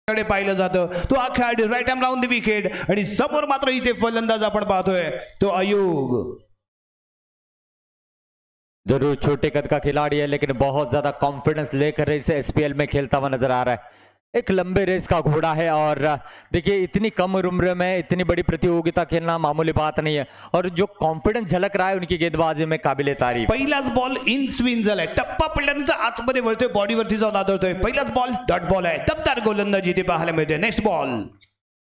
कडे पाहिलं जातं. तो हा खेळाडू right arm round the wicket आणि समोर मात्र इथे फलंदाज आपण पाहतोय तो अयूब. जरूर छोटे कद का खिलाड़ी है लेकिन बहुत ज्यादा कॉन्फिडेंस लेकर इस एसपीएल में खेलता हुआ नजर आ रहा है. एक लंबे रेस का घोड़ा है और देखिए इतनी कम उम्र में इतनी बड़ी प्रतियोगिता खेलना मामूली बात नहीं है और जो कॉन्फिडेंस झलक रहा है उनकी गेंदबाजी में काबिले तारीफ. पहिलाच बॉल इन स्विंग झालाय. टप्पा पडल्यानंतर आतमध्ये वळतोय बॉडीवरती जाऊन आदळतोय. पहिलाच बॉल डॉट बॉल आहे. दमदार गोलंदाजी इथे पाहायला मिळते. नेक्स्ट बॉल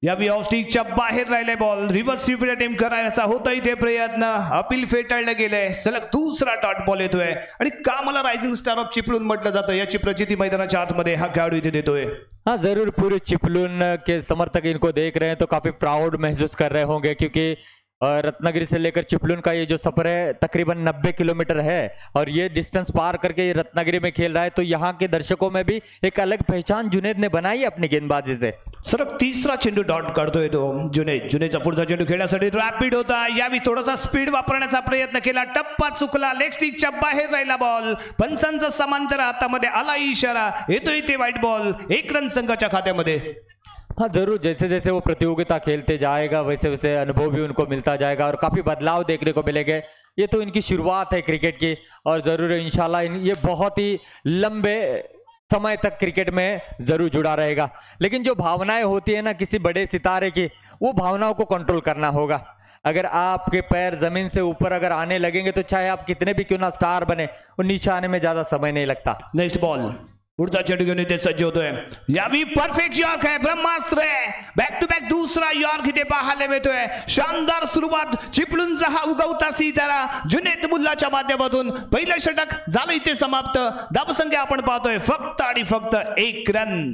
या ऑफ स्टिकच्या बाहेर राहिलाय बॉल. रिव्हर्स स्वीप अटेम्प्ट करायचा होता इथे प्रयत्न. अपील फेटाळलं गेलंय. सलग दुसरा डॉट बॉल येतोय आणि का मला रायझिंग स्टार ऑफ चिपळूण म्हटलं जातं याची प्रचिती मैदानाच्या आतमध्ये हा खेळाडू इथे देतोय. हाँ जरूर पूरे चिपलून के समर्थक इनको देख रहे हैं तो काफी प्राउड महसूस कर रहे होंगे क्योंकि रत्नागिरी से लेकर चिपलून का ये जो सफर है तकरीबन 90 किलोमीटर है और ये डिस्टेंस पार करके ये रत्नागिरी में खेल रहा है तो यहाँ के दर्शकों में भी एक अलग पहचान जुनेद ने बनाई है अपनी गेंदबाजी से. सर तीसरा चेंडू डॉट काढतोय तो जुनेदचा पुढचा चेंडू खेळण्यासाठी रॅपिड होता. यावी थोडासा स्पीड वापरण्याचा प्रयत्न केला. टप्पा चुकला. लेग स्टिकच्या बाहेर राहिला बॉल. पंचांचा समांतर हातामध्ये आला इशारा. येतोय ते व्हाईट बॉल. 1 रन संघाच्या खात्यामध्ये. हाँ जरूर जैसे जैसे वो प्रतियोगिता खेलते जाएगा वैसे वैसे अनुभव भी उनको मिलता जाएगा और काफी बदलाव देखने को मिलेंगे. ये तो इनकी शुरुआत है क्रिकेट की और जरूर इंशाल्लाह ये बहुत ही लंबे समय तक क्रिकेट में जरूर जुड़ा रहेगा. लेकिन जो भावनाएं होती है ना किसी बड़े सितारे की वो भावनाओं को कंट्रोल करना होगा. अगर आपके पैर जमीन से ऊपर अगर आने लगेंगे तो चाहे आप कितने भी क्यों ना स्टार बने वो नीचे आने में ज्यादा समय नहीं लगता. नेक्स्ट बॉल पुढचा चेंडू घेऊन इथे सज्ज होतोय. यावी परफेक्ट यॉर्क आहे. ब्रह्मास्त्र आहे. बॅक टू बॅक दुसरा यॉर्क इथे पाहायला मिळतोय. शानदार सुरुवात चिपळूणचा हा उगवता सितारा जुनेद मुल्लाच्या माध्यमातून पहिलं षटक झालं इथे समाप्त. धावसंख्या आपण पाहतोय फक्त आणि फक्त 1 रन.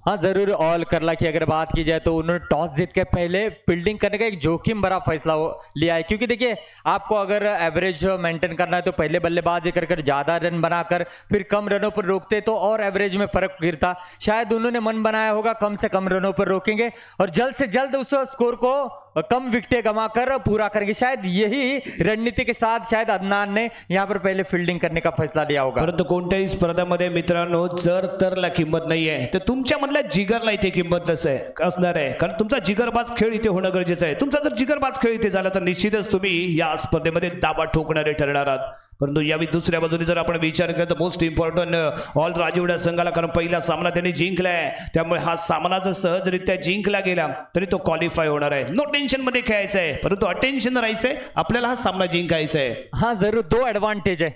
हाँ जरूर ऑल करला की अगर बात की जाए तो उन्होंने टॉस जीत के पहले फील्डिंग करने का एक जोखिम भरा फैसला लिया है क्योंकि देखिए आपको अगर एवरेज मेंटेन करना है तो पहले बल्लेबाजी कर ज्यादा रन बनाकर फिर कम रनों पर रोकते तो और एवरेज में फर्क गिरता. शायद उन्होंने मन बनाया होगा कम से कम रनों पर रोकेंगे और जल्द से जल्द उस स्कोर को कम विकेटें गमाकर पूरा करेंगे. शायद यही रणनीति के साथ शायद अदनान ने यहाँ पर पहले फील्डिंग करने का फैसला लिया होगा. परंतु कोणत्याही स्पर्धेमध्ये मित्रांनो जर तरला किंमत नाहीये तर तुमच्या मधल्या जिगरला इथे किंमत असणार आहे. कारण तुमचा जिगरबाज खेळ इथे होणं गरजेचं आहे. तुमचा जर जिगरबाज खेळ इथे झाला तर निश्चितच तुम्ही या स्पर्धेमध्ये दाबा ठोकणारे ठरणार आहात. परंतु यावी दुसऱ्या बाजूने जर आपण विचार केला तर मोस्ट इम्पॉर्टंट ऑल राजीवडा संघाला कारण पहिला सामना त्यांनी जिंकलाय त्यामुळे हा सामना जर सहजरित्या जिंकला गेला तरी तो क्वालिफाय होणार आहे. नो टेन्शन मध्ये खेळायचं आहे परंतु अटेन्शन राहायचंय. आपल्याला हा सामना जिंकायचा आहे. हाँ जरूर 2 एडवांटेज है.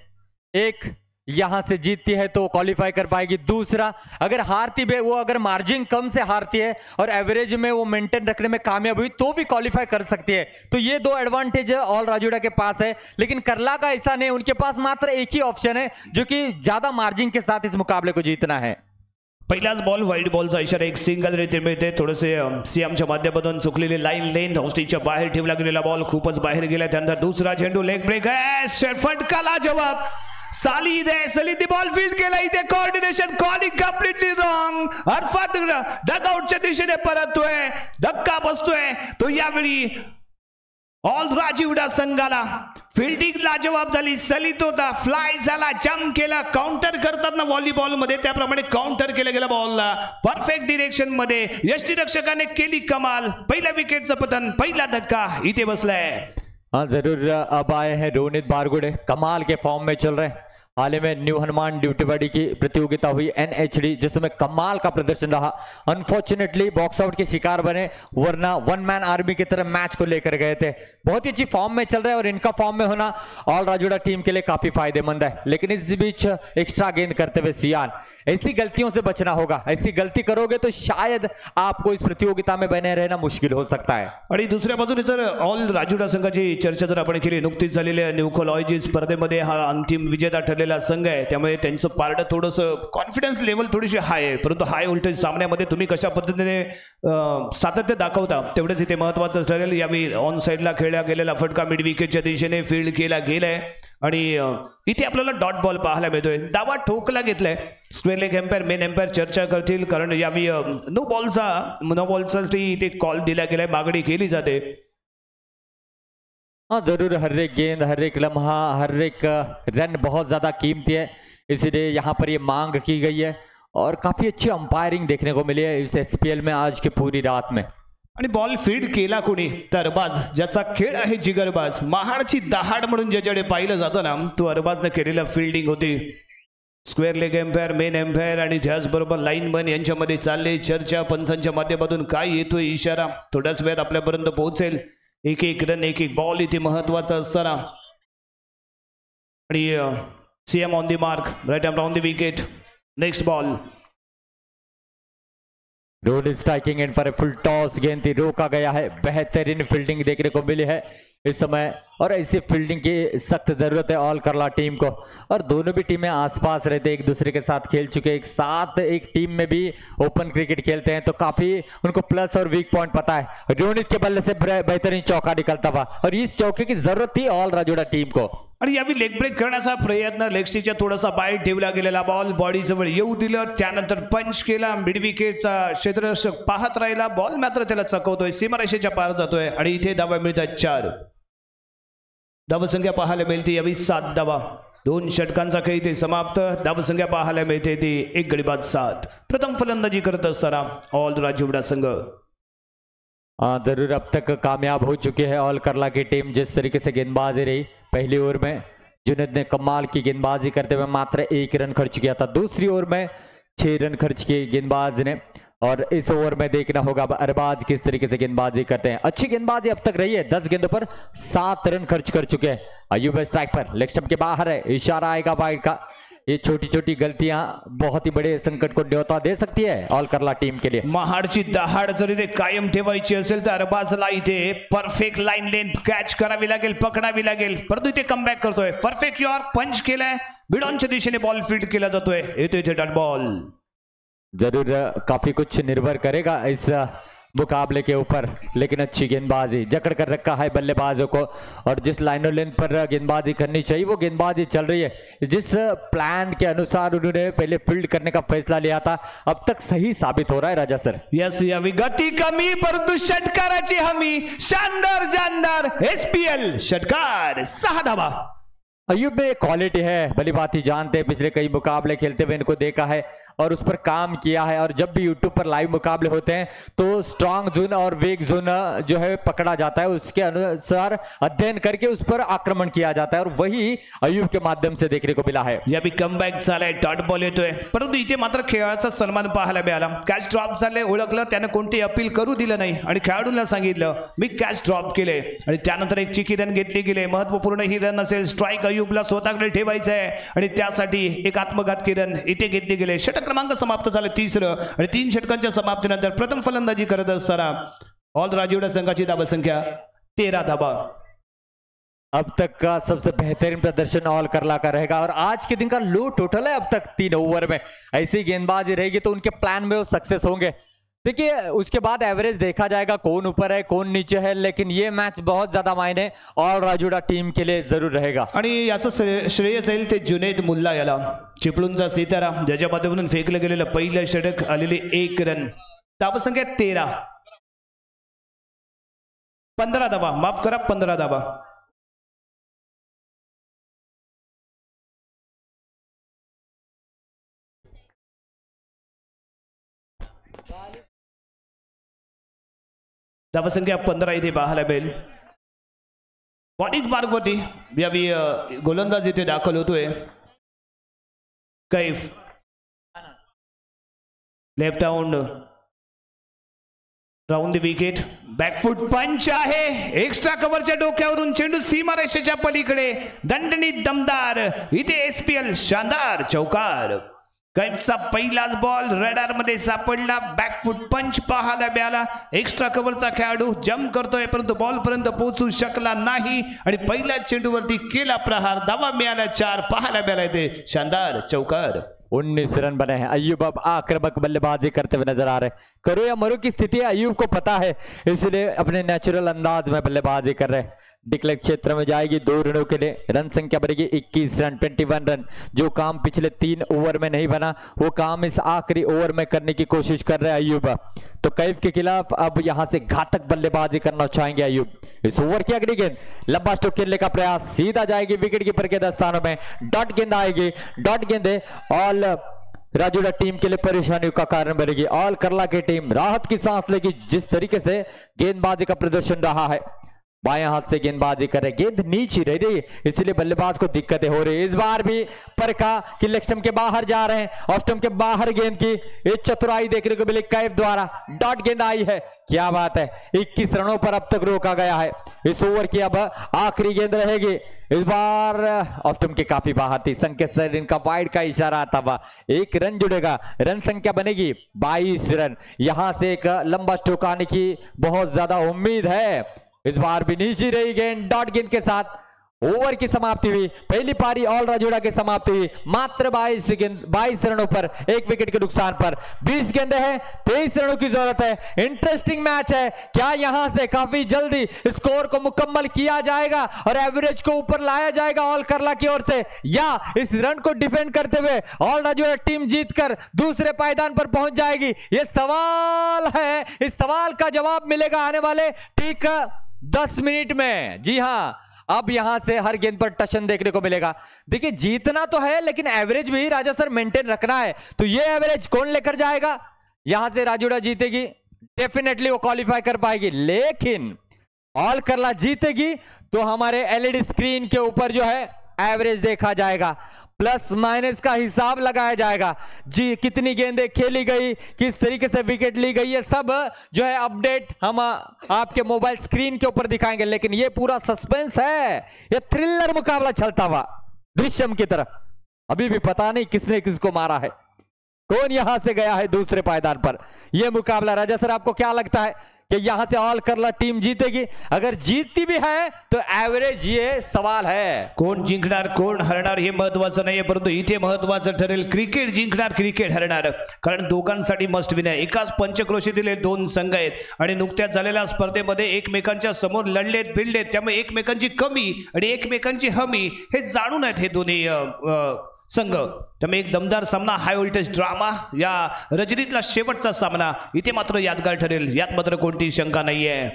एक यहां से जीतती है तो क्वालिफाई कर पाएगी. दूसरा अगर हारती है वो अगर मार्जिन कम से हारती है और एवरेज में वो मेंटेन रखने में कामयाब हुई तो भी क्वालिफाई कर सकती है. तो ये 2 एडवांटेज ऑल राजूड़ा के पास है. लेकिन करला का ऐसा नहीं. उनके पास मात्र एक ही ऑप्शन है जो कि ज्यादा मार्जिन के साथ इस मुकाबले को जीतना है. पहिलाच बॉल व्हाईट बॉलचा इशारा. एक सिंगल रीते मिळते. थोडेसे सीएमच्या माध्यमातून चुकलेली लाईन लेन हॉस्टिकच्या बाहेर ठेवला गेलेला बॉल खूपच बाहेर गेला. त्यानंतर दुसरा चेंडू लेग ब्रेक आहे. फटकाला जवाब साली दे सली दी बॉल फील्ड केला. इथे coordination calling completely wrong. Arfat डगआउटच्या दिशेने परततोय. धक्का बसतोय तो यावेळी ऑल राजीवडा संघाला. फील्डिंग लाजवाब झाली. सलीत होता. फ्लाय झाला. जम्प केला. काउंटर करतात ना व्हॉलीबॉल मध्ये त्याप्रमाणे काउंटर केलं गेलं बॉलला परफेक्ट डिरेक्शन मध्ये. यष्टीरक्षकाने केली कमाल. पहिल्या विकेटचं पतन. पहिला धक्का इथे बसलाय. हाँ जरूर अब आए हैं रोनित बारगुड़े. कमाल के फॉर्म में चल रहे हैं. हाल ही में न्यू हनुमान ड्यूटीवाड़ी की प्रतियोगिता हुई NHD जिसमें कमाल का प्रदर्शन रहा. अनफॉर्चुनेटली बॉक्स आउट के शिकार बने वरना 1 मैन आर्मी की तरह मैच को लेकर गए थे. बहुत ही अच्छी फॉर्म में चल रहे हैं और इनका फॉर्म में होना ऑल राजूड़ा टीम के लिए काफी फायदेमंद है. लेकिन इस बीच एक्स्ट्रा गेंद करते हुए सियान. ऐसी गलतियों से बचना होगा. ऐसी गलती करोगे तो शायद आपको इस प्रतियोगिता में बने रहना मुश्किल हो सकता है. आणि दुसऱ्या बाजूने जर ऑल राजूड़ा संघाची चर्चा जर आपण केली नुकतीच झालेल्या न्यूकॉलॉजी स्पर्धेमध्ये हा अंतिम विजेता ठरलेला संघ आहे. त्यामुळे त्यांचं पारड थोडंसं कॉन्फिडन्स लेवल थोडीशी हाय आहे. परंतु हाय व्होल्टेज सामन्यामध्ये तुम्ही कशा पद्धतीने सातत्य दाखवता तेवढेच इथे महत्त्वाचं ठरेल. यावेळी ऑन साईडला खेळला गेलेला फटका मिड विकेटच्या दिशेने फील्ड केला गेलाय आणि इथे आपल्याला डॉट बॉल पाहायला मिळतोय. दावा ठोकला घेतलाय. स्क्वेअर एम्पायर मेन एम्पायर चर्चा करतील कारण यावेळी नो बॉलसाठी इथे कॉल दिला गेलाय. मागणी केली जाते. हाँ जरूर हर एक गेंद हर एक लम्हा हर एक रन बहुत ज्यादा कीमती है. इसलिए यहाँ पर ये मांग की गई है और काफी अच्छी अंपायरिंग देखने को मिली है इस एसपीएल में आज की पूरी रात में। आणि बॉल फीड केला कोणी तर अरबाज, ज्याचा खेळ आहे जिगरबाज, महाडची दहाड म्हणून ज्याच्याकडे पाहिलं जातं ना, तो अरबाजनं केलेला फिल्डिंग होती. Square leg umpire, main umpire आणि त्याचबरोबर लाईनमन यांच्यामध्ये चालले चर्चा. पंचांच्या माध्यमातून काय येतोय इशारा थोड्याच वेळात आपल्यापर्यंत पोहोचेल. एक एक रन, एक एक बॉल इथे महत्वाचा असताना. आणि CM on the mark, right arm on the wicket. Next ball. Road striking and पर फुल टॉस, गेंद थी, रोका गया है. बेहतरीन फील्डिंग देखने को मिली है इस समय और ऐसी फील्डिंग की सख्त जरूरत है ऑल केरला टीम को. और दोनों भी टीमें आसपास रहते, एक दूसरे के साथ खेल चुके, एक साथ एक टीम में भी ओपन क्रिकेट खेलते हैं, तो काफी उनको प्लस और वीक पॉइंट पता है. रोनित के बल्ले से बेहतरीन चौका निकलता हुआ और इस चौके की जरूरत थी ऑल राजोड़ा टीम को. आणि यावेळी लेग ब्रेक करण्याचा प्रयत्न, लेग स्टिचच्या थोडासा बाहेर ठेवला गेलेला बॉल बॉडी जवळ येऊ दिलं, त्यानंतर पंच केला. मिड विकेटचा क्षेत्ररक्षक पाहत राहिला, बॉल मात्र त्याला चकवतोय, सीमारेषेच्या पार जातोय आणि इथे धावा मिळतात 4. धावसंख्या पाहायला मिळते यावेळी 7 धावा. 2 षटकांचा खेळ इथे समाप्त. धावसंख्या पाहायला मिळते ती 1 गडी बाद 7. प्रथम फलंदाजी करत असताना ऑल राजूड़ा संघ. जरूर अब तक कामयाब हो चुकी है ऑल केरला की टीम. जिस तरीके से गेंदबाजी रही पहली ओवर में, जुनैद ने कमाल की गेंदबाजी करते हुए मात्र 1 रन खर्च किया था. दूसरी ओवर में 6 रन खर्च किए गेंदबाज ने. और इस ओवर में देखना होगा अरबाज किस तरीके से गेंदबाजी करते हैं. अच्छी गेंदबाजी अब तक रही है, 10 गेंदों पर 7 रन खर्च कर चुके हैं. अयूब स्ट्राइक पर, लेग स्टंप के बाहर है, इशारा आएगा वाइड का. ये छोटी छोटी गलतियां बहुत ही बड़े संकट को न्योता दे सकती है ऑल केरला टीम के लिए. महाडची दहाड जर इथे कायम ठेवायची असेल तर अरबाजला इथे परफेक्ट लाईन लेंथ कॅच करावी लागेल, पकडावी लागेल. परंतु इथे कमबॅक करतोय, परफेक्ट यॉर पंच केलाय, बिडॉनच्या दिशेने बॉल फील्ड केला जातोय. येतो इथे डॉट बॉल. जरूर काफी कुछ निर्भर करेगा इस मुकाबले के ऊपर, लेकिन अच्छी गेंदबाजी जकड़ कर रखा है बल्लेबाजों को. और जिस लाइन और लेंथ पर गेंदबाजी करनी चाहिए वो गेंदबाजी चल रही है. जिस प्लान के अनुसार उन्होंने पहले फील्ड करने का फैसला लिया था, अब तक सही साबित हो रहा है राजा सर. यस, यावी गती कमी परंतु षटकाराची हमी. शानदार जानदार एसपीएल षटकार 6 धावा. अयूब में क्वालिटी है, भली बात ही जानते हैं, पिछले कई मुकाबले खेलते हुए इनको देखा है और उस पर काम किया है. और जब भी यूट्यूब पर लाइव मुकाबले होते हैं तो स्ट्रांग जोन और वीक जोन जो है पकड़ा जाता है, उसके अनुसार अध्ययन करके उस पर आक्रमण किया जाता है और वही अयूब के माध्यम से देखने को मिला है. यावी कमबॅक झालाय, डॉट बॉल येतोय, परंतु इथे मात्र खेळाचा सन्मान पाहायला मिळाला. कॅच ड्रॉप झाले, ओळखलं, त्याने कोणती अपील करू दिलं नाही आणि खेळाडूंना सांगितलं मी कॅच ड्रॉप केले. आणि त्यानंतर एक चिकी रन घेतली गेले. महत्वपूर्ण ही रन असेल, स्ट्राईक अयूबला स्वतःकडे ठेवायचं आहे आणि त्यासाठी एक आत्मघातकी रन इथे घेतली गेले. षटक क्रमांक समाप्त झाले 3रं आणि 3 षटकांच्या समाप्तीनंतर प्रथम फलंदाजी करत असताना ऑल राजूड़ा संघाची धावसंख्या 13 धावा. अब तक का सबसे बेहतरीन प्रदर्शन ऑल केरला का रहेगा और आज के दिन का लो टोटल है अब तक 3 ओवर में. ऐसी गेंदबाजी रहेगी तो उनके प्लान में वो सक्सेस होंगे. देखिए उसके बाद एवरेज देखा जाएगा, कौन ऊपर है कौन नीचे है, लेकिन ये मैच बहुत ज्यादा मायने ऑल राजूड़ा टीम के लिए जरूर रहेगा. आणि याचं श्रेय जाईल ते जुनैद मुल्ला याला. चिपळूणचा सितारा, ज्याच्या माध्यमातून फेकलं गेलेलं पहिलं षटक, आलेली 1 रन. धावसंख्या 13. 15 धावा, माफ करा 15 धावा. धावसंख्या 15 इथे पाहायला मिळेल. बॉलिंग मार्गवरती यावी गोलंदाज इथे दाखल होतोय. Kaif left hand round the wicket. Back foot punch आहे, एक्स्ट्रा कव्हरच्या डोक्यावरून चेंडू सीमारेषेच्या पलीकडे, दणदणीत दमदार. इथे एसपीएल शानदार चौकार. कैफचा पहिलाच बॉल रडार मध्ये सापडला. बॅकफुट पंच पाहायला मिळाला. एक्स्ट्रा कव्हरचा खेळाडू जम्प करतोय परंतु बॉल पर्यंत पोहोचू शकला नाही आणि पहिल्या चेंडूवरती केला प्रहार. धावा मिळाल्या 4 पाहायला मिळाला ते शानदार चौकार. 19 रन बने हैं. अयूब अब आक्रामक बल्लेबाजी करते हुए नजर आ रहे हैं. करो या मरो की स्थिति अयूब को पता है, इसलिए अपने नेचुरल अंदाज में बल्लेबाजी कर रहे हैं. डिक्लेयर क्षेत्र में जाएगी 2 रनों के लिए. रन संख्या बढ़ेगी 21 रन, 21 रन. जो काम पिछले 3 ओवर में नहीं बना वो काम इस आखिरी ओवर में करने की कोशिश कर रहे हैं अयूब. तो कैफ के खिलाफ अब यहां से घातक बल्लेबाजी करना चाहेंगे अयूब. इस ओवर की अगली गेंद, लंबा स्ट्रोक खेलने का प्रयास, सीधा जाएगी विकेट कीपर के दस्तानों में. डॉट गेंद आएगी, डॉट गेंद ऑल राजूड़ा टीम के लिए परेशानियों का कारण बनेगी। ऑल करला की टीम राहत की सांस लेगी जिस तरीके से गेंदबाजी का प्रदर्शन रहा है। बाएं हाथ से गेंदबाजी कर रहे, गेंद नीचे रह रही, इसलिए बल्लेबाज को दिक्कतें हो रही। इस बार भी परखा कि लेग स्टंप के बाहर जा रहे हैं, ऑफ स्टंप के बाहर गेंद की एक चतुराई देखने को मिली कैफ द्वारा। डॉट गेंद आई है, क्या बात है। 21 रनों पर अब तक रोका गया है। इस ओवर की अब आखिरी गेंद रहेगी। इस बार ऑफ स्टंप के काफी बाहर थी। संकेत सर इनका वाइड का इशारा आता हुआ 1 रन जुड़ेगा। रन संख्या बनेगी 22 रन। यहां से एक लंबा स्ट्रोक आने की बहुत ज्यादा उम्मीद है। इस बार भी नीचे रही गेंद, डॉट गेंद के साथ ओवर की समाप्ति हुई। पहली पारी ऑल राजौड़ा की समाप्ति हुई मात्र 22 रनों पर, 1 विकेट के नुकसान पर। 20 गेंदें हैं, 23 रनों की जरूरत है। इंटरेस्टिंग मैच है। क्या यहां से काफी जल्दी स्कोर को मुकम्मल किया जाएगा और एवरेज को ऊपर लाया जाएगा ऑल करला की ओर से, या इस रन को डिफेंड करते हुए ऑल राजौड़ा टीम जीतकर दूसरे पायदान पर पहुंच जाएगी? ये सवाल है। इस सवाल का जवाब मिलेगा आने वाले ठीक 10 मिनट में। जी हां, अब यहां से हर गेंद पर टशन देखने को मिलेगा। देखिए जीतना तो है लेकिन एवरेज भी राजा सर मेंटेन रखना है। तो ये एवरेज कौन लेकर जाएगा? यहां से राजौड़ा जीतेगी, डेफिनेटली वो क्वालिफाई कर पाएगी। लेकिन ऑल करला जीतेगी तो हमारे एलईडी स्क्रीन के ऊपर जो है एवरेज देखा जाएगा, प्लस माइनस का हिसाब लगाया जाएगा। जी कितनी गेंदें खेली गई, किस तरीके से विकेट ली गई, ये सब जो है अपडेट हम आपके मोबाइल स्क्रीन के ऊपर दिखाएंगे। लेकिन ये पूरा सस्पेंस है, ये थ्रिलर मुकाबला चलता हुआ दृश्यम की तरफ। अभी भी पता नहीं किसने किसको मारा है, कौन यहां से गया है दूसरे पायदान पर। यह मुकाबला राजा सर आपको क्या लगता है कि यहां से ऑल करला टीम जीतेगी? अगर जीतती भी है तो एवरेज, ये सवाल है। कोण जिंकणार कोण हरणार हे महत्वाचं नाहीये, परंतु इथे महत्वाचं ठरेल क्रिकेट जिंकणार क्रिकेट हरणार, कारण दोघांसाठी मस्ट विन आहे। एकाच पंचक्रोशीतील 2 संघ आहेत आणि नुकत्याच झालेल्या स्पर्धेमध्ये एकमेकांच्या समोर लढलेत भिडलेत, त्यामुळे एकमेकांची कमी आणि एकमेकांची हमी हे जाणून आहेत हे दोन्ही संघ। त्यामुळे एक दमदार सामना, हाय व्होल्टेज ड्रामा, या रजनीतला शेवटचा सामना इथे मात्र यादगार ठरेल, यात मात्र कोणती शंका नाहीये।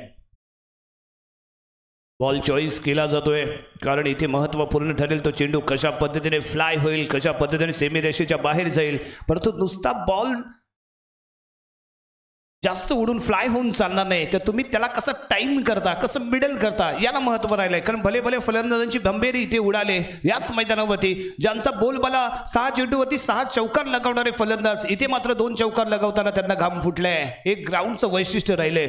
बॉल चॉईस केला जातोय कारण इथे महत्त्वपूर्ण ठरेल तो चेंडू कशा पद्धतीने फ्लाय होईल, कशा पद्धतीने सेमी रेषेच्या बाहेर जाईल। परंतु नुसता बॉल जास्त उडून फ्लाय होऊन चालणार नाही, तर तुम्ही त्याला कसं टाइम करता, कसं मिडल करता, याला महत्त्व राहिलंय। कारण भले भले फलंदाजांची भंबेरी इथे उडाले याच मैदानावरती, ज्यांचा बोलबाला 6 चेंडूवरती 6 चौकार लगावणारे फलंदाज इथे मात्र 2 चौकार लगावताना त्यांना घाम फुटलाय। हे ग्राउंडचं वैशिष्ट्य राहिले।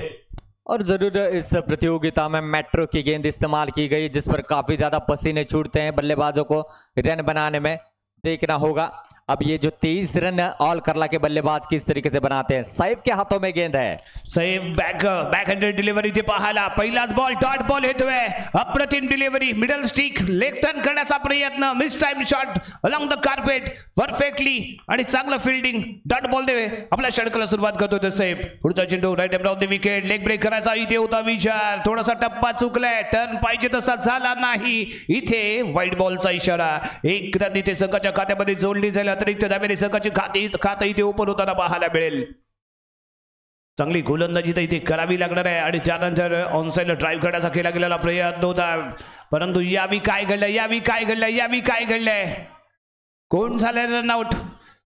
और जरूर इस प्रतियोगिता में मेट्रो की गेंद इस्तेमाल की गई जिस पर काफी ज्यादा पसीने छूटते हैं बल्लेबाजों को रन बनाने में। देखना होगा अब ये जो 23 रन ऑल करला के बल्लेबाज किस तरीके से बनाते हैं। सैफ के हाथों में गेंद है, सैफ बॅकहँडेड डिलिव्हरी ते पाहायला, पहिलाच बॉल डॉट बॉल येतोय, अप्रतिम delivery, middle stick, leg turn करण्याचा प्रयत्न, miss time shot along the carpet perfectly आणि चांगलं फील्डिंग, डॉट बॉल देवे आपल्या षटकाला सुरुवात करतोय सैफ। पुढचा चेंडू right arm the wicket, leg break करायचा इथे होता विचार, थोडासा टप्पा चुकलाय, टर्न पाहिजे तसा झाला नाही, इथे वाईट बॉलचा इशारा। एक रन इथे संघाच्या खात्यामध्ये जोडली जाईल, अतिरिक्त धाब्याने संघाची खातं इथे ओपन होताना पाहायला मिळेल। चांगली गोलंदाजी तर इथे करावी लागणार आहे आणि त्यानंतर ऑनसाइडला ड्राइव्ह करण्याचा केला गेलेला प्रयत्न होता, परंतु यावी काय घडलंय, कोण झालंय रनआउट?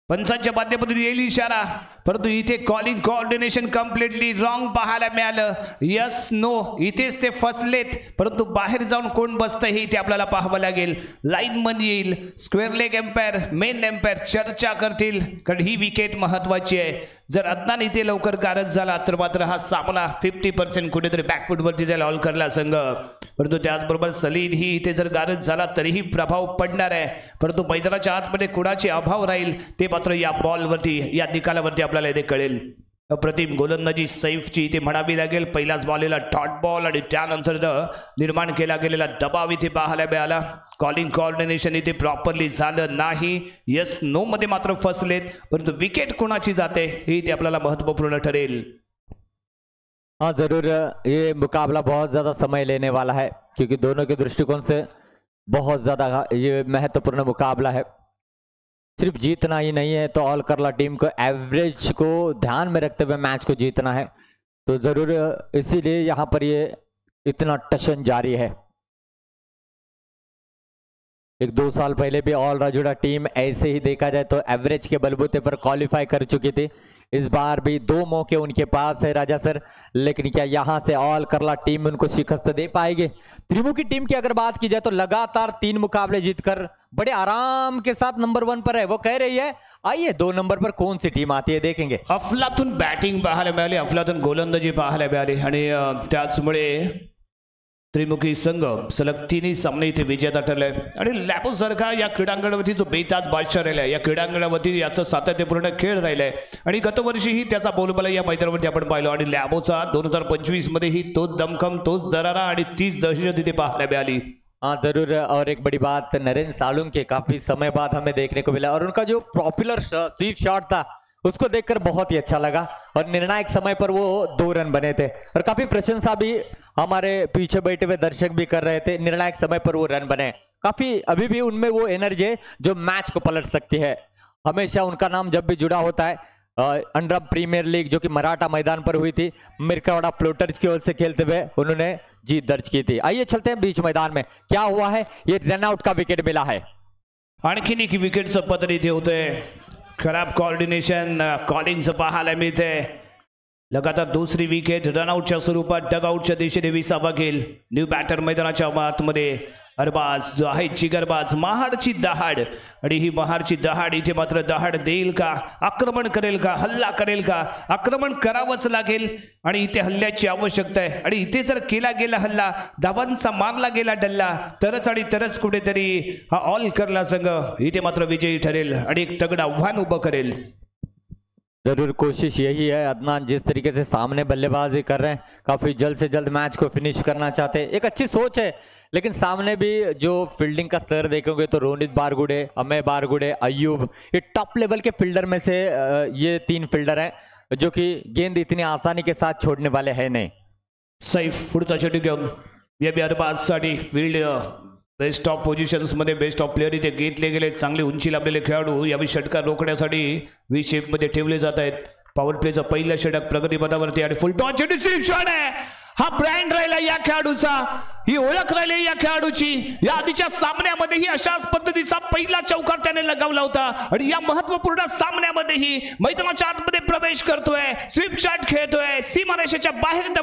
पंचांच्या माध्यमातून येईल इशारा, परंतु इथे कॉलिंग कोऑर्डिनेशन कम्प्लिटली रॉंग पाहायला मिळालं। यस नो इथेच ते फसलेत, परंतु बाहेर जाऊन कोण बसतंय हे इथे आपल्याला पाहावं लागेल। लाईन मन येईल, square leg umpire, main umpire चर्चा करतील, कारण ही विकेट महत्वाची आहे। जर अदनान इथे लवकर गारद झाला तर मात्र हा सामना 50% कुठेतरी बॅकफुट वरती जाईल ऑल करला संघ, परंतु त्याचबरोबर सलील ही इथे जर गारद झाला तरीही प्रभाव पडणार आहे, परंतु मैदानाच्या आतमध्ये कुणाचे अभाव राहील ते मात्र या बॉलवरती, या निकालावरती आपल्याला इथे कळेल। अप्रतिम गोलंदाजी सैफची इथे म्हणावी लागेल। पहिलाच बॉलला डॉट बॉल आणि त्यानंतर निर्माण केला गेलेला दबाव इथे पाहायला मिळाला। कॉलिंग कोऑर्डिनेशन इथे प्रॉपरली झालं नाही, यस नो मध्ये मात्र फसलेत, परंतु विकेट कोणाची जाते हे इथे आपल्याला महत्वपूर्ण ठरेल। हाँ जरूर ये मुकाबला बहुत ज्यादा समय लेने वाला है क्योंकि दोनों के दृष्टिकोण से बहुत ज्यादा ये महत्वपूर्ण मुकाबला है। सिर्फ जीतना ही नहीं है तो ऑल करला टीम को एवरेज को ध्यान में रखते हुए मैच को जीतना है, तो जरूर इसीलिए यहाँ पर ये इतना टशन जारी है। एक 2 साल पहले भी ऑल राजूड़ा टीम ऐसे ही देखा जाए तो एवरेज के बलबूते पर क्वालिफाई कर चुकी थी। इस बार भी 2 मौके उनके पास है राजा सर, लेकिन क्या यहां से ऑल करला टीम उनको शिकस्त दे पाएगी? त्रिमुखी टीम की अगर बात की जाए तो लगातार 3 मुकाबले जीतकर बड़े आराम के साथ नंबर 1 पर है। वो कह रही है आइए 2 नंबर पर कौन सी टीम आती है देखेंगे। अफलातून बॅटिंग पाहायला मिळाली, अफलातून गोलंदाजी पाहायला मिळाली आणि त्याचमुळे त्रिमुखी संघ सलग 3 सामने इथे विजेता ठरलाय आणि लॅबो सारखा या क्रीडांगणावरती जो बेताज बादशाह राहिलाय, या क्रीडांगणावरती याचा सातत्यपूर्ण खेळ राहिलाय आणि गतवर्षीही त्याचा बोलबाला या मैदानावरती आपण पाहिलो आणि लॅबोचा 2025 मध्ये ही तोच दमखम, तोच दरारा आणि तीच दहशत इथे पाहायला मिळाली। हाँ जरूर, और एक बड़ी बात नरेंद्र सालुंके काफी समय बाद हमें देखने को मिला और उनका जो पॉपुलर स्वीप शॉट था उसको देखकर बहुत ही अच्छा लगा और निर्णायक समय पर वो 2 रन बने थे और काफी प्रशंसा भी हमारे पीछे बैठे हुए दर्शक भी कर रहे थे। निर्णायक समय पर वो रन बने, काफी अभी भी उनमें वो एनर्जी है जो मैच को पलट सकती है। हमेशा उनका नाम जब भी जुड़ा होता है अंडर प्रीमियर लीग जो कि मराठा मैदान पर हुई थी, मिरकावाड़ा फ्लोटर्स की ओर से खेलते हुए उन्होंने जीत दर्ज की थी। आइए चलते हैं बीच मैदान में, क्या हुआ है? ये रनआउट का विकेट मिला है। आणखीन एक विकेटचं पतन इथे होतंय, खराब कोऑर्डिनेशन कॉलिंगचं पाहायला मिळते। लगातार दुसरी विकेट रनआउटच्या स्वरूपात डगआउटच्या दिशेने 20वा खेळ। न्यू बॅटर मैदानाच्या आतमध्ये अरबाज जो आहे जिगरबाज, महाडची दहाड आणि ही महाडची दहाड इथे मात्र दहाड देईल का, आक्रमण करेल का, हल्ला करेल का? आक्रमण करावंच लागेल आणि इथे हल्ल्याची आवश्यकता आहे आणि इथे जर केला गेला हल्ला, धावांचा मारला गेला डल्ला तरच आणि तरच कुठेतरी हा ऑल करला संघ इथे मात्र विजयी ठरेल आणि एक तगडा आव्हान उभं करेल। जरूर कोशिश यही है, अदनान जिस तरीके से सामने बल्लेबाजी कर रहे हैं काफी जल्द से जल्द मैच को फिनिश करना चाहते हैं, एक अच्छी सोच है। लेकिन सामने भी जो फील्डिंग का स्तर देखोगे तो रोनित बारगुडे, अमय बारगुडे, अयूब, ये टॉप लेवल के फील्डर में से ये 3 फील्डर हैं जो कि गेंद इतनी आसानी के साथ छोड़ने वाले हैं नहीं। सैफ पुढचा चेंडू घेऊन या अरबाजसाठी फील्ड बेस्ट ऑफ पोझिशन्स मध्ये बेस्ट ऑफ प्लेयर इथे घेतले गेले। चांगली उंची लाभलेले खेळाडू यावेळी षटकार रोखण्यासाठी व्ही शेप मध्ये ठेवले जात आहेत। पॉवर प्लेचं पहिलं षटक प्रगतीपथावरती आणि फुल टॉस चेंडू स्वीप शॉट आहे। हा ब्रँड राहिला या खेळाडूचा, ही ओळख राहिली या खेळाडूची। या आधीच्या सामन्यामध्येही अशाच पद्धतीचा पहिला चौकार त्याने लगावला होता आणि या महत्त्वपूर्ण सामन्यामध्येही मैदानाच्या आतमध्ये प्रवेश करतोय, स्वीप शॉट खेळतोय, सीमारेषेच्या बाहेर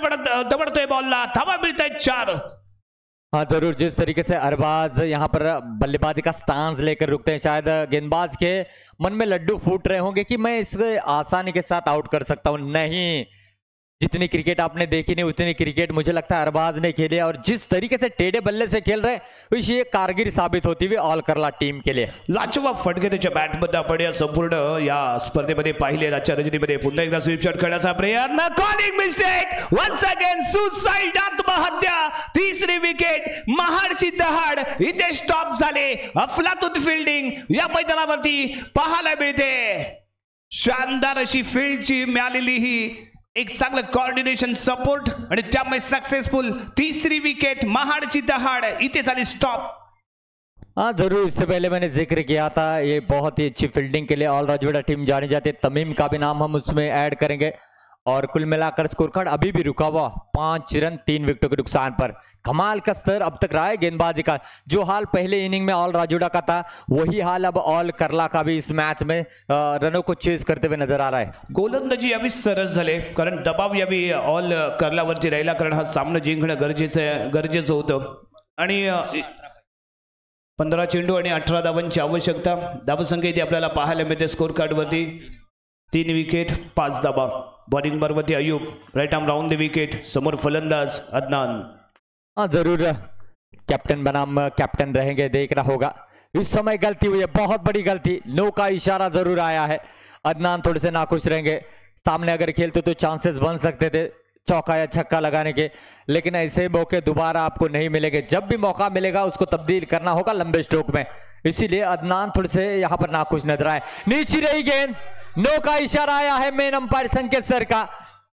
दबडतोय बॉलला, धावा मिळतायत 4। हाँ जरूर, जिस तरीके से अरबाज यहाँ पर बल्लेबाजी का स्टांस लेकर रुकते हैं, शायद गेंदबाज के मन में लड्डू फूट रहे होंगे कि मैं इसे आसानी के साथ आउट कर सकता हूं। नहीं, जितनी क्रिकेट आपने देखी नहीं उतनी क्रिकेट मुझे लगता है अरबाज ने खेली और जिस तरीके से टेढ़े बल्ले से खेल रहे ये कारगिरी साबित होती हुई ऑल करला टीम के लिए। लाजवाब फटके त्याच्या बॅटमध्ये आपण या संपूर्ण या स्पर्धेमध्ये पाहिले। आजच्या रजनीमध्ये पुन्हा एकदा स्वीप शॉट खेळण्याचा प्रयत्न, calling mistake, once again suicide, आत्महत्या। 3री विकेट, महाडची दहाड इथे स्टॉप झाले। अफलातून फिल्डिंग या मैदानावरती पाहायला मिळते। शानदार अशी फील्डची मिळालेली ही एक चांगलं कोऑर्डिनेशन सपोर्ट आणि त्यामुळे सक्सेसफुल 3री विकेट, महाडची दहाड इथे झाली स्टॉप। हाँ जरूर, इससे पहले मैंने जिक्र किया था ये बहुत ही अच्छी फील्डिंग के लिए ऑल राजवाड़ा टीम जानी जाती है। तमीम का भी नाम हम उसमें ऐड करेंगे और कुल मिलाकर स्कोर कार्ड अभी भी रुका हुआ 5 रन 3 विकेटों के नुकसान पर। कमाल का स्तर अब तक रहा है गेंदबाजी का। जो हाल पहले इनिंग में ऑल राजूड़ा का था वही हाल अब ऑल करला का भी इस मैच में रनों को चेस करते हुए नजर आ रहा है। गोलंदाजी यावी सरस झाले कारण दबाव यावी ऑल करलावरती राहिला, कारण हा सामना जिंकणं गरजेचं होतं आणि 15 चेंडू आणि 18 धावांची आवश्यकता। धावसंख्या इथे आपल्याला पाहायला मिळते स्कोर कार्डवरती। 3 विकेट 5 धावा। बॉलिंग बरवती Ayub, right arm round the wicket, समोर फलंदाज अदनान। हाँ जरूर, कैप्टन बनाम कैप्टन रहेंगे, देखना होगा। इस समय गलती हुई है, बहुत बड़ी गलती, नो का इशारा जरूर आया है। अदनान थोड़े से नाखुश रहेंगे। सामने अगर खेलते तो चांसेस बन सकते थे चौका या छक्का लगाने के, लेकिन ऐसे मौके दोबारा आपको नहीं मिलेंगे। जब भी मौका मिलेगा उसको तब्दील करना होगा लंबे स्ट्रोक में, इसीलिए अदनान थोड़े से यहाँ पर नाखुश नजर आए। नीचे रही गेंद, नो का इशारा आया है मेन अंपायर संकेत सर का,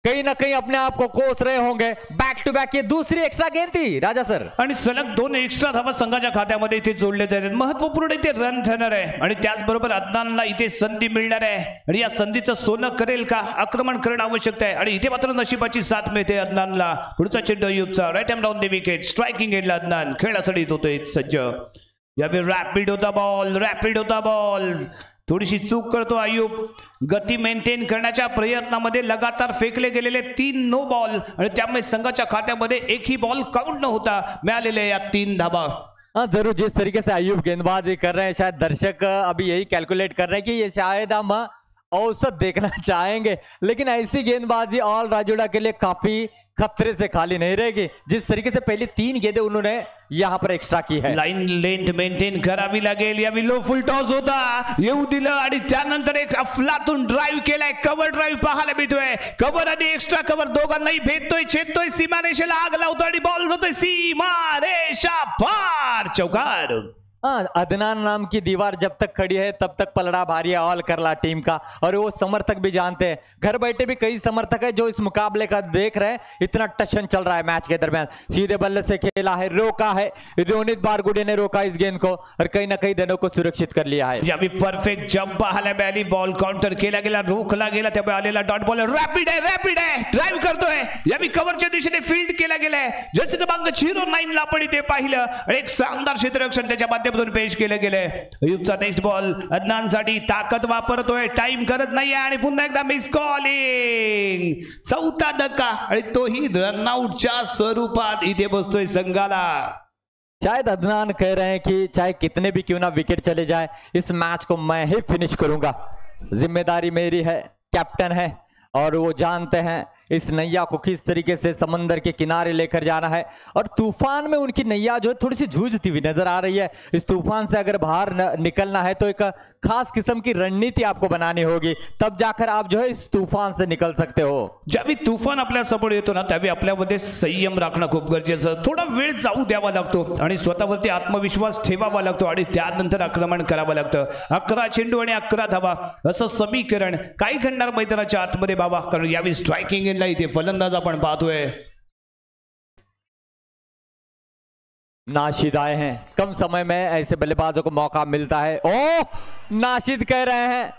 कहीं ना कहीं अपने आप को कोस रहे होंगे। बैक टू बैक ये दूसरी एक्स्ट्रा गेंद थी राजा सर आणि सलग 2 एक्स्ट्रा धावा संघाच्या खात्यामध्ये इथे जोडले जातात। महत्त्वपूर्ण इथे रन ठरणार आहे आणि त्याचबरोबर अदनानला इथे संधी मिळणार आहे आणि या संधीचं सोनं करेल का, आक्रमण करणं आवश्यक आहे आणि इथे मात्र नशिबाची साथ मिळते अदनानला। पुढचा चेंडू अयूबचा, right arm down the wicket, striking एंडला अदनान खेळासाठी होतोय सज्ज। यावेळी रॅपिड होता बॉल थोडीशी चूक करतो आयुब. गती मेंटेन करण्याच्या प्रयत्नामध्ये लगातार फेकले गेलेले 3 नो बॉल आणि त्यामुळे संघाच्या खात्यामध्ये एकही बॉल काउंट न होता मिळालेले या 3 धाबा. हाँ जरूर, जिस तरीके से अयूब गेंदबाजी कर रहे हैं शायद दर्शक अभी यही कैलकुलेट कर रहे हैं कि ये शायद हम औसत देखना चाहेंगे, लेकिन ऐसी गेंदबाजी ऑल राजोड़ा के लिए काफी खतरे से खाली नहीं रहेगी. जिस तरीके से पहली 3 गेंदें उन्होंने यहाँ पर एक्स्ट्रा की है. लाईन लेंथ मेंटेन करावी लागेल. यावेळी लो फुल टॉस होता येऊ दिलं आणि त्यानंतर एक अफलातून ड्राईव्ह केलाय. कव्हर ड्राईव्ह पाहायला मिळतोय. कव्हर आणि एक्स्ट्रा कव्हर दोघांनाही भेटतोय, छेदतोय, सीमारेषेला आग लावतोय आणि बॉल जातोय सीमारेषा पार. चौकार. हाँ, अदनान नाम की दीवार जब तक खड़ी है तब तक पलड़ा भारी है ऑल करला टीम का, और वो समर्थक भी जानते हैं. घर बैठे भी कई समर्थक है जो इस मुकाबले का देख रहे हैं. इतना टशन चल रहा है मैच के दरमियान. सीधे बल्ले से खेला है, रोका है. रोनित बारगुडे ने रोका इस गेंद को और कहीं ना कहीं रनों को सुरक्षित कर लिया है. यावेळी परफेक्ट जंप पाहायला मिळाली. बॉल काउंटर केला गेला, रोखला गेला. त्यामुळे आलेला डॉट बॉल रॅपिड आहे ड्राईव्ह करतोय. यावेळी कव्हरच्या दिशेने फील्ड केला गेलाय. जसे क्रमांक 09 ला आपण इथे पाहिलं आणि एक शानदार क्षेत्ररक्षण त्याच्या माध्यमातून पेश केले गेले. अयूबचा नेक्स्ट बॉल अदनानसाठी ताकद वापरतोय, टाइम करत नाहीये आणि पुन्हा एकदा मिस कॉलिंग. 4था धक्का आणि तोही रनआउटच्या स्वरूपात इथे बसतोय संघाला. शायद अदनान कह रहे हैं कि चाहे कितने भी क्यों ना विकेट चले जाए इस मैच को मैं ही फिनिश करूंगा. जिम्मेदारी मेरी है, कैप्टन है और वो जानते हैं इस नैया को किस तरीके से समंदर के किनारे लेकर जाना है. और तूफान में उनकी नैया जो है थोड़ी सी जूझती हुई नजर आ रही है. इस तूफान से अगर बाहर निकलना है तो एक खास किस्म की रणनीति आपको बनानी होगी, तब जाकर आप जो है इस तूफान से निकल सकते हो. ज्यावेळी तुफान आपल्या समोर येतो ना त्यावेळी आपल्यामध्ये संयम राखणं खूप गरजेचं. थोडा वेळ जाऊ द्यावा लागतो आणि स्वतःवरती आत्मविश्वास ठेवावा लागतो आणि त्यानंतर आक्रमण करावं लागतं. 11 चेंडू आणि 11 धावा असं समीकरण काय घडणार मैदानाच्या आतमध्ये बाबा, कारण यावेळी स्ट्रायकिंग इथे फलंदाज आपण पाहतोय. नाशिद आए हैं, कम समय में ऐसे बल्लेबाजों को मौका मिलता है. ओह, नाशिद कह रहे हैं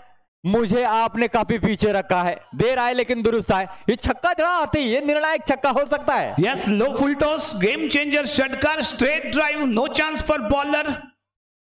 मुझे आपने काफी पीछे रखा है. देर आए लेकिन दुरुस्त आए. ये छक्का जड़ा आते ही ये निर्णायक छक्का हो सकता है. Yes, low full toss, game changer षटकार, straight drive, no chance for bowler.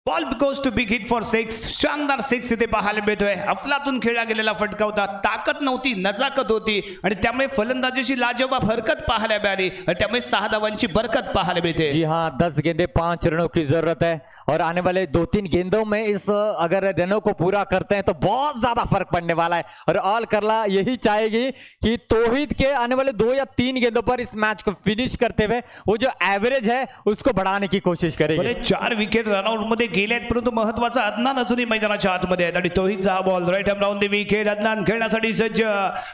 Ball goes to big hit for 6. शानदार 6 इथे पाहायला मिळतोय. अफलातून खेळला गेलेला फटका होता. ताकद नव्हती, नजाकत होती आणि त्यामुळे फलंदाजीची लाजवाब हरकत पाहायला मिळाली आणि त्यामुळे 6 धावांची बरकत पाहायला मिळते. जी हाँ, 10 गेंदे 5 रनों की जरूरत है और आने वाले 2-3 गेंदों में इस अगर रनों को पूरा करते हैं तो बहुत ज्यादा फर्क पड़ने वाला है. और ऑल करला यही चाहेगी कि तौहीद के आने वाले 2 या 3 गेंदों पर इस मैच को फिनिश करते हुए वो जो एवरेज है उसको बढ़ाने की कोशिश करेगी. 4 विकेट रनआउट मध्ये गेलेत, परंतु महत्वाचा अदनान अजूनही मैदानाच्या आतमध्ये आहेत आणि तौहीदचा हा ball right arm round the wicket. Adnan खेळण्यासाठी सज्ज.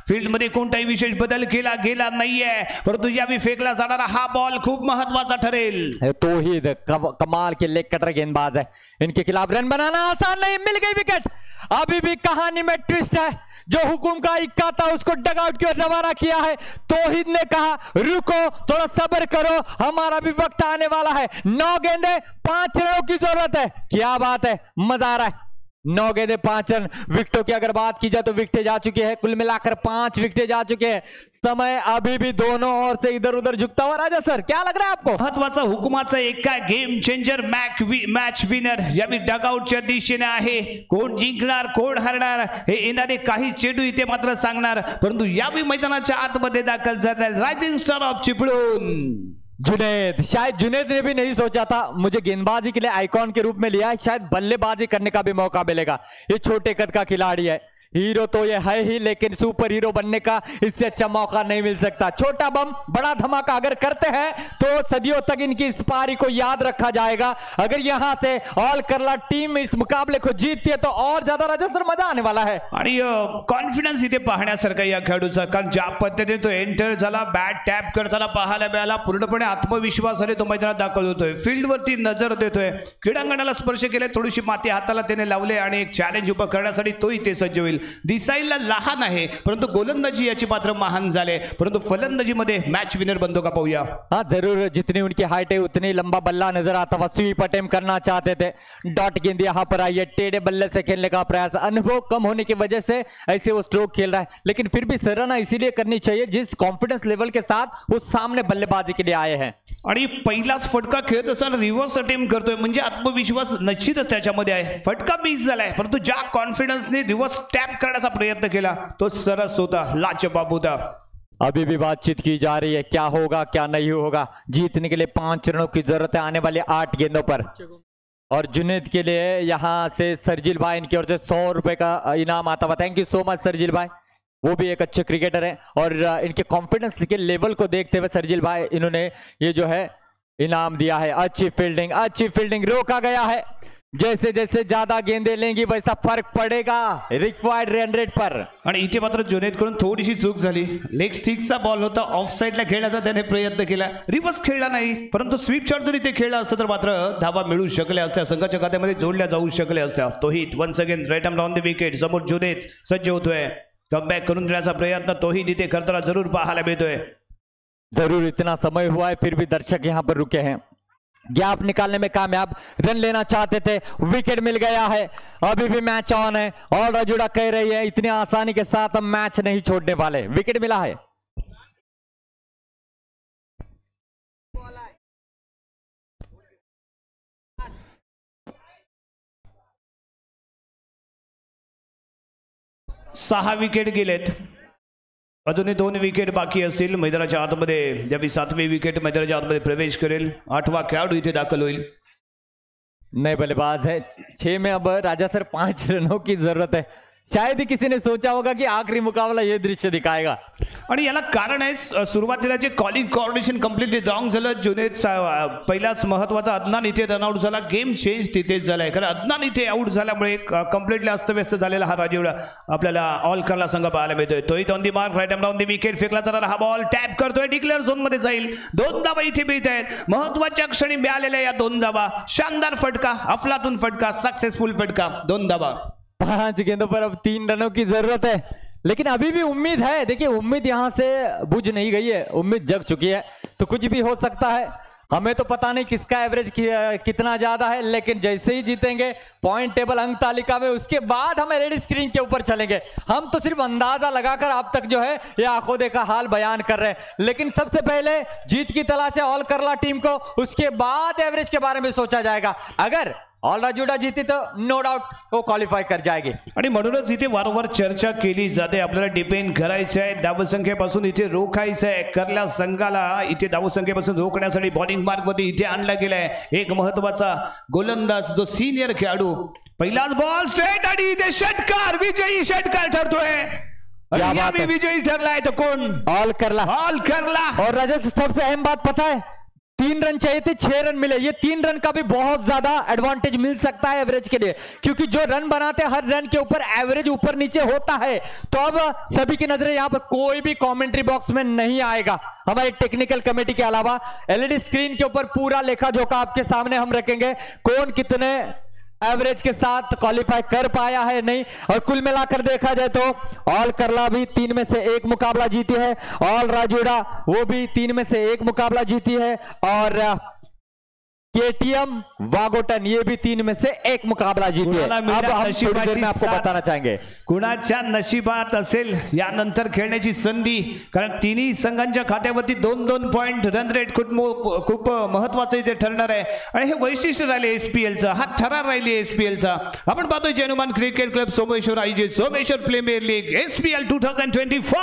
फील्ड मध्ये कोणताही विशेष बदल केला गेला नाहीये, परंतु यावेळी फेकला जाणारा हा बॉल खूप महत्वाचा ठरेल. तौहीद कमाल के लेग कटर गेंदबाज है. इनके खिलाफ रन बनाना आसान नहीं. मिल गई विकेट. अभी भी कहानी में ट्विस्ट है. जो हुकुम का इक्का था उसको डग आउट की ओर रवाना किया है. तौहीद ने कहा रुको, थोड़ा सब्र करो, हमारा भी वक्त आने वाला है. 9 गेंदे 5 रनों की जरूरत है. क्या बात है, मजा आ रहा है. 9 गेंदे 5 रन. विकेटों की अगर बात की जाए तो विकेटें जा चुकी है, कुल मिलाकर 5 विकेटें जा चुके हैं. समय अभी भी दोनों ओर से इधर उधर झुकता हुआ. राजा सर, क्या लग रहा है आपको? महत्वाचा हुकुमाचा एक काय गेम चेंजर मॅच विनर यावेळी डगआउटच्या दिशेने आहे. कोण जिंकणार कोण हरणार हे येणारे काही चेंडू इथे मात्र सांगणार, परंतु यावेळी मैदानाच्या आतमध्ये दाखल झाले rising star of Chiplun Junaid. शायद जुनैद ने भी नहीं सोचा था मुझे गेंदबाजी के लिए आइकॉन के रूप में लिया. शायद बल्लेबाजी करने का भी मौका मिलेगा. ये छोटे कद का खिलाड़ी है, हीरो तो ये है ही, लेकिन सुपर हीरो बनने का इससे अच्छा मौका नहीं मिल सकता. छोटा बम बड़ा धमाका अगर करते हैं तो सदियों तक इनकी इस पारी को याद रखा जाएगा. अगर यहां से ऑल करला टीम इस मुकाबले को जीतती है तो और ज्यादा राजा सर मजा आने वाला है. आणि कॉन्फिडन्स इथे पाहण्यासारखा या खेळाडूचा, कारण ज्या पद्धतीने तो एंटर झाला, बॅट टॅप करताना पाहायला मिळाला, पूर्णपणे आत्मविश्वासाने तो मैदानात दाखल होतोय. फील्ड वरती नजर देतोय, क्रीडांगणाला स्पर्श केले, थोडीशी माती हाताला त्याने लावले आणि एक चॅलेंज उभं करण्यासाठी तो इथे सज्ज होईल. दिसायला लहान आहे परंतु गोलंदाजी याची मात्र महान झाले, परंतु फलंदाजीमध्ये मॅच विनर बनतो का पाहूया। हाँ जरूर, जितनी उनकी हाइट है उतनी लंबा बल्ला नजर आता हुआ। स्वीप अटेम्प्ट करना चाहते थे, डॉट गेंद यहाँ पर आई है, टेढ़े बल्ले से खेलने का प्रयास, अनुभव कम होने की वजह से ऐसे वो स्ट्रोक खेल रहा है, लेकिन फिर भी सराहना इसीलिए करनी चाहिए जिस कॉन्फिडेंस लेवल के साथ वो सामने बल्लेबाजी के लिए आए हैं। आणि पहिलाच फटका खेळत असताना रिव्हर्स अटेम्प्ट करतोय म्हणजे आत्मविश्वास निश्चितच त्याच्यामध्ये आहे। फटका मिस झालाय परंतु ज्या कॉन्फिडन्सने रिव्हर्स टॅप करण्याचा प्रयत्न केला तो सरस होता, लाजवाब होता। अभी भी बातचीत की जा रही है, क्या होगा क्या नहीं होगा। जीतने के लिए 5 रनों की जरूरत है आने वाले 8 गेंदों पर, और जुनेद के लिए यहाँ से सरजील भाई इनकी ओर से 100 रुपए का इनाम आता हुआ। Thank you so much Sharjeel भाई, वो भी एक अच्छे क्रिकेटर हैं और इनके कॉन्फिडेंस के लेवल को देखते हुए सरजील भाई इन्होंने ये जो है इनाम दिया है। अच्छी फील्डिंग रोका गया है, जैसे जैसे ज्यादा गेंदे लेंगी वैसा फर्क पड़ेगा रिक्वायर्ड रन रेट पर। आणि इथे मात्र जुनेदकडून थोडीशी चूक झाली, लेग स्टिकचा बॉल होता, ऑफ साइडला खेळण्याचा त्याने प्रयत्न केला, रिव्हर्स खेळला नाही, परंतु स्वीप शॉट जरी ते खेळला असतं तर मात्र धावा मिळू शकल्या असत्या, संघाच्या खात्यामध्ये जोडल्या जाऊ शकल्या असत्या। Tohit once again right arm on the wicket, समोर जुनेद सज्ज होतोय, कमबॅक करून देण्याचा प्रयत्न तोहित इथे करताना जरूर पाहायला मिळतोय। जरूर इतना समय हुआ है फिर भी दर्शक यहाँ पर रुके हैं, गैप निकालने में कामयाब, रन लेना चाहते थे, विकेट मिल गया है, अभी भी मैच ऑन है और रजुड़ा कह रही है इतनी आसानी के साथ हम मैच नहीं छोड़ने वाले, विकेट मिला है। सहा विकेट गेलेत, अजूनही 2 विकेट बाकी असतील। मैदानाच्या आतमध्ये ज्यावेळी 7वी विकेट मैदानाच्या आतमध्ये प्रवेश करेल 8वां खेळाडू इथे दाखल होईल। नए बल्लेबाज है 6 में, अब राजा सर 5 रनों की जरूरत है। शायद ही किसी ने सोचा होगा कि आखिरी मुकाबला ये दृश्य दिखाएगा, आणि याला कारण आहे सुरुवातीला जे कॉलिंग कोऑर्डिनेशन कम्प्लीटली रॉंग झालं। जुनेद पहिलाच महत्वाचा अदनान इथे रनआउट झाला, गेम चेंज तिथेच झालाय, कारण अदनान इथे आउट झाल्यामुळे कम्प्लीटली अस्तव्यस्त झालेला हा राजीवडा आपल्याला ऑल करला संघ पाहायला मिळतोय। तोही on the mark, right arm on the wicket, फेकला जाणारा हा बॉल टॅप करतोय, डिक्लेअर झोन मध्ये जाईल। 2 धावा इथे मिळत आहेत, महत्वाच्या क्षणी मिळालेल्या या 2 धावा, शानदार फटका, अफलातून फटका, सक्सेसफुल फटका, 2 धावा। 5 गेंदों पर अब 3 रनों की जरूरत है, लेकिन अभी भी उम्मीद है। देखिए उम्मीद यहां से बुझ नहीं गई है, उम्मीद जग चुकी है, तो कुछ भी हो सकता है। हमें तो पता नहीं किसका एवरेज कितना ज्यादा है, लेकिन जैसे ही जीतेंगे पॉइंट टेबल अंक तालिका में, उसके बाद हम एलईडी स्क्रीन के ऊपर चलेंगे। हम तो सिर्फ अंदाजा लगाकर अब तक जो है ये आंखों देखा हाल बयान कर रहे हैं, लेकिन सबसे पहले जीत की तलाश है ऑल करला टीम को, उसके बाद एवरेज के बारे में सोचा जाएगा। अगर ऑल राजूड़ा जीती तो नो डाउट वो क्वालिफाई कर जाएगी। आणि म्हणूनच इथे वारंवार चर्चा केली जाते, आपल्याला डिपेंड करायचं आहे धावसंख्येपासून इथे रोखायचं आहे। करल्या संघाला इथे धावसंख्येपासून रोखण्यासाठी बॉलिंग मार्क मध्ये इथे आणला गेलाय एक महत्वाचा गोलंदाज, जो सीनियर खेळाडू। पहिलाच बॉल स्ट्रेट आणि इथे षटकार, विजयी षटकार ठरतोय। विजयी ठरलाय तो कोण? ऑल करला। और राजेश सबसे अहम बात पता है, 3 रन चाहिए थे, 6 रन मिले। ये 3 रन का भी बहुत ज्यादा एडवांटेज मिल सकता है एवरेज के लिए, क्योंकि जो रन बनाते हैं हर रन के ऊपर एवरेज ऊपर नीचे होता है। तो अब सभी की नजरें यहाँ पर कोई भी कमेंट्री बॉक्स में नहीं आएगा, हमारी टेक्निकल कमेटी के अलावा एलईडी स्क्रीन के ऊपर पूरा लेखा जोखा आपके सामने हम रखेंगे, कौन कितने एवरेज के साथ क्वालिफाई कर पाया है नहीं। और कुल मिलाकर देखा जाए तो ऑल करला भी 3 में से 1 मुकाबला जीती है, ऑल राजूड़ा वो भी 3 में से 1 मुकाबला जीती है, और केटीएम वागोटन ये भी 3 में से 1 मुकाबला जीती है। अब हम थोड़ी देर में आपको बताना चाहेंगे कुणाच्या नशिबात असेल यानंतर खेळण्याची संधी, कारण तिन्ही संघांच्या खात्यावरती 2-2 पॉइंट, रन रेट खूप महत्वाचं इथे ठरणार आहे। आणि हे वैशिष्ट्य राहिले एसपीएलचं, हा थरार राहिली एसपीएलचा। आपण पाहतोय जनुमान क्रिकेट क्लब सोमेश्वर आयोजित सोमेश्वर प्रीमियर लीग एसपीएल 2025।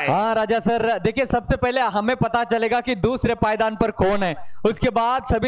हाँ राजा सर, देखिए सबसे पहले हमें पता चलेगा कि दूसरे पायदान पर कौन है, उसके बाद सभी